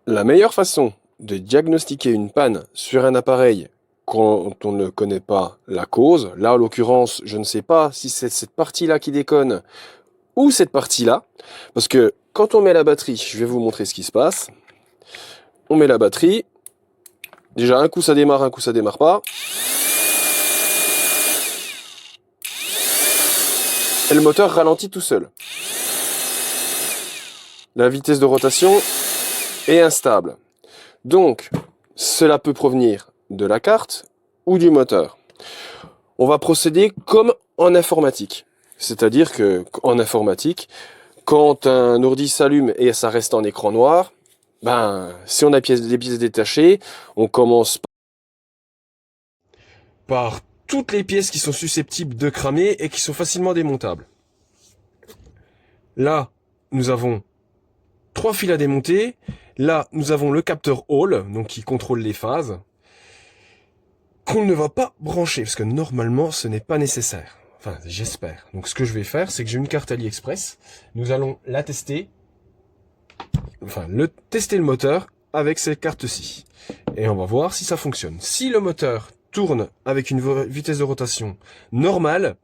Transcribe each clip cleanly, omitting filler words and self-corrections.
La meilleure façon de diagnostiquer une panne sur un appareil quand on ne connaît pas la cause, là en l'occurrence, je ne sais pas si c'est cette partie-là qui déconne ou cette partie-là, parce que quand on met la batterie, je vais vous montrer ce qui se passe. On met la batterie, déjà un coup ça démarre pas, et le moteur ralentit tout seul. La vitesse de rotation est instable. Donc, cela peut provenir de la carte ou du moteur. On va procéder comme en informatique. C'est-à-dire que en informatique, quand un ordi s'allume et ça reste en écran noir, si on a des pièces détachées, on commence par toutes les pièces qui sont susceptibles de cramer et qui sont facilement démontables. Là, nous avons 3 fils à démonter. Là, nous avons le capteur Hall, donc qui contrôle les phases, qu'on ne va pas brancher, parce que normalement, ce n'est pas nécessaire. Enfin, j'espère. Donc, ce que je vais faire, c'est que j'ai une carte AliExpress. Nous allons la tester. Tester le moteur avec cette carte-ci. Et on va voir si ça fonctionne. Si le moteur tourne avec une vitesse de rotation normale,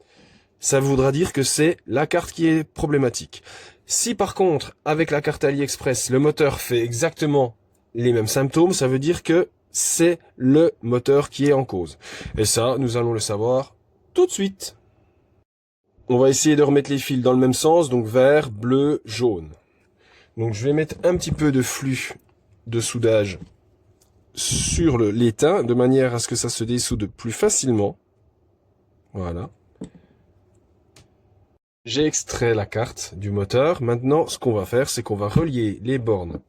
ça voudra dire que c'est la carte qui est problématique. Si par contre, avec la carte AliExpress, le moteur fait exactement les mêmes symptômes, ça veut dire que c'est le moteur qui est en cause. Et ça, nous allons le savoir tout de suite. On va essayer de remettre les fils dans le même sens, donc vert, bleu, jaune. Donc je vais mettre un petit peu de flux de soudage sur l'étain, de manière à ce que ça se dessoude plus facilement. Voilà. J'ai extrait la carte du moteur. Maintenant, ce qu'on va faire, c'est qu'on va relier les bornes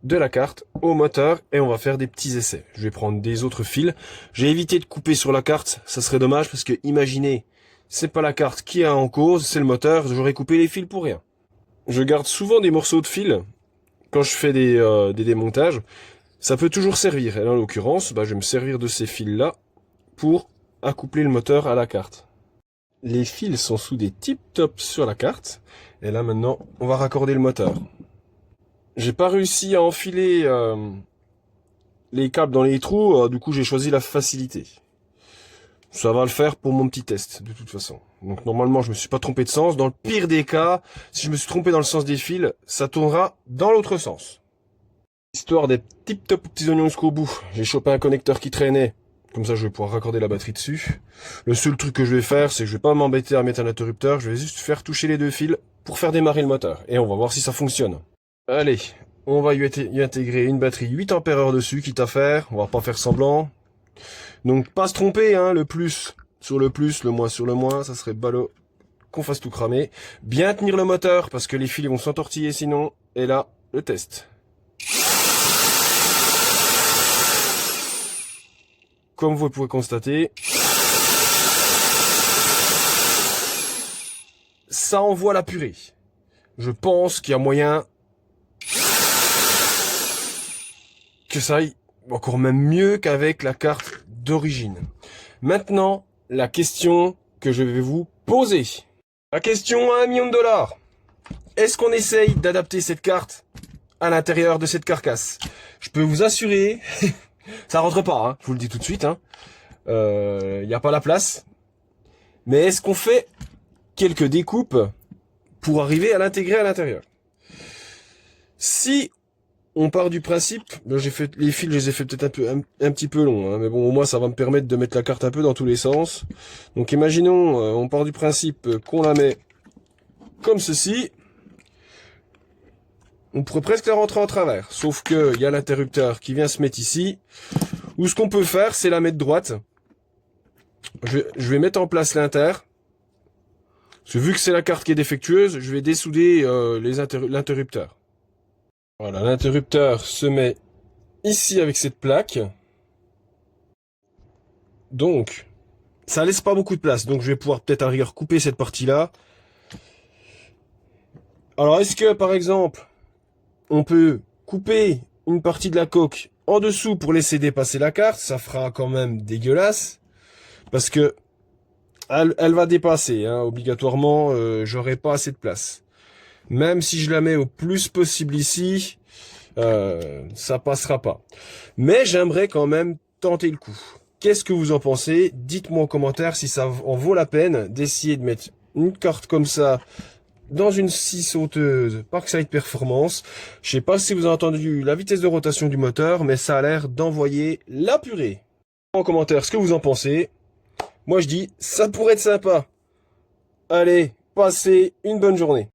de la carte au moteur et on va faire des petits essais. Je vais prendre des autres fils. J'ai évité de couper sur la carte, ça serait dommage parce que imaginez, c'est pas la carte qui est en cause, c'est le moteur, j'aurais coupé les fils pour rien. Je garde souvent des morceaux de fil quand je fais des démontages. Ça peut toujours servir. Et là, en l'occurrence, je vais me servir de ces fils-là pour accoupler le moteur à la carte. Les fils sont soudés tip-top sur la carte. Et là, maintenant, on va raccorder le moteur. J'ai pas réussi à enfiler les câbles dans les trous, du coup j'ai choisi la facilité. Ça va le faire pour mon petit test, de toute façon. Donc normalement je me suis pas trompé de sens. Dans le pire des cas, si je me suis trompé dans le sens des fils, ça tournera dans l'autre sens. Histoire d'être tip-top aux petits oignons jusqu'au bout, j'ai chopé un connecteur qui traînait. Comme ça je vais pouvoir raccorder la batterie dessus. Le seul truc que je vais faire, c'est que je vais pas m'embêter à mettre un interrupteur, je vais juste faire toucher les deux fils pour faire démarrer le moteur. Et on va voir si ça fonctionne. Allez, on va y intégrer une batterie 8 ampères dessus, quitte à faire, on va pas faire semblant. Donc pas se tromper, hein, le plus sur le plus, le moins sur le moins, ça serait ballot qu'on fasse tout cramer. Bien tenir le moteur, parce que les fils vont s'entortiller sinon. Et là, le test. Comme vous pouvez constater, ça envoie la purée. Je pense qu'il y a moyen que ça aille encore même mieux qu'avec la carte d'origine. Maintenant, la question que je vais vous poser. La question à 1 million de dollars. Est-ce qu'on essaye d'adapter cette carte à l'intérieur de cette carcasse? Je peux vous assurer, ça rentre pas, hein, je vous le dis tout de suite. Il n'y a pas la place. Mais est-ce qu'on fait quelques découpes pour arriver à l'intégrer à l'intérieur? Si on part du principe, j'ai fait les fils, je les ai fait peut-être un petit peu longs, hein, mais bon, au moins ça va me permettre de mettre la carte un peu dans tous les sens. Donc imaginons, on part du principe qu'on la met comme ceci. On pourrait presque la rentrer en travers, sauf que il y a l'interrupteur qui vient se mettre ici. Ou ce qu'on peut faire, c'est la mettre droite. Je vais mettre en place l'inter. Parce que vu que c'est la carte qui est défectueuse, je vais dessouder l'interrupteur. Voilà, l'interrupteur se met ici avec cette plaque. Donc, ça laisse pas beaucoup de place. Donc, je vais pouvoir peut-être à rigueur couper cette partie-là. Alors, est-ce que, par exemple, on peut couper une partie de la coque en dessous pour laisser dépasser la carte? Ça fera quand même dégueulasse. Parce que elle va dépasser, hein, obligatoirement, j'aurai pas assez de place. Même si je la mets au plus possible ici, ça passera pas. Mais j'aimerais quand même tenter le coup. Qu'est-ce que vous en pensez? Dites-moi en commentaire si ça en vaut la peine d'essayer de mettre une carte comme ça dans une scie sauteuse Parkside Performance. Je sais pas si vous avez entendu la vitesse de rotation du moteur, mais ça a l'air d'envoyer la purée. En commentaire ce que vous en pensez. Moi je dis, ça pourrait être sympa. Allez, passez une bonne journée.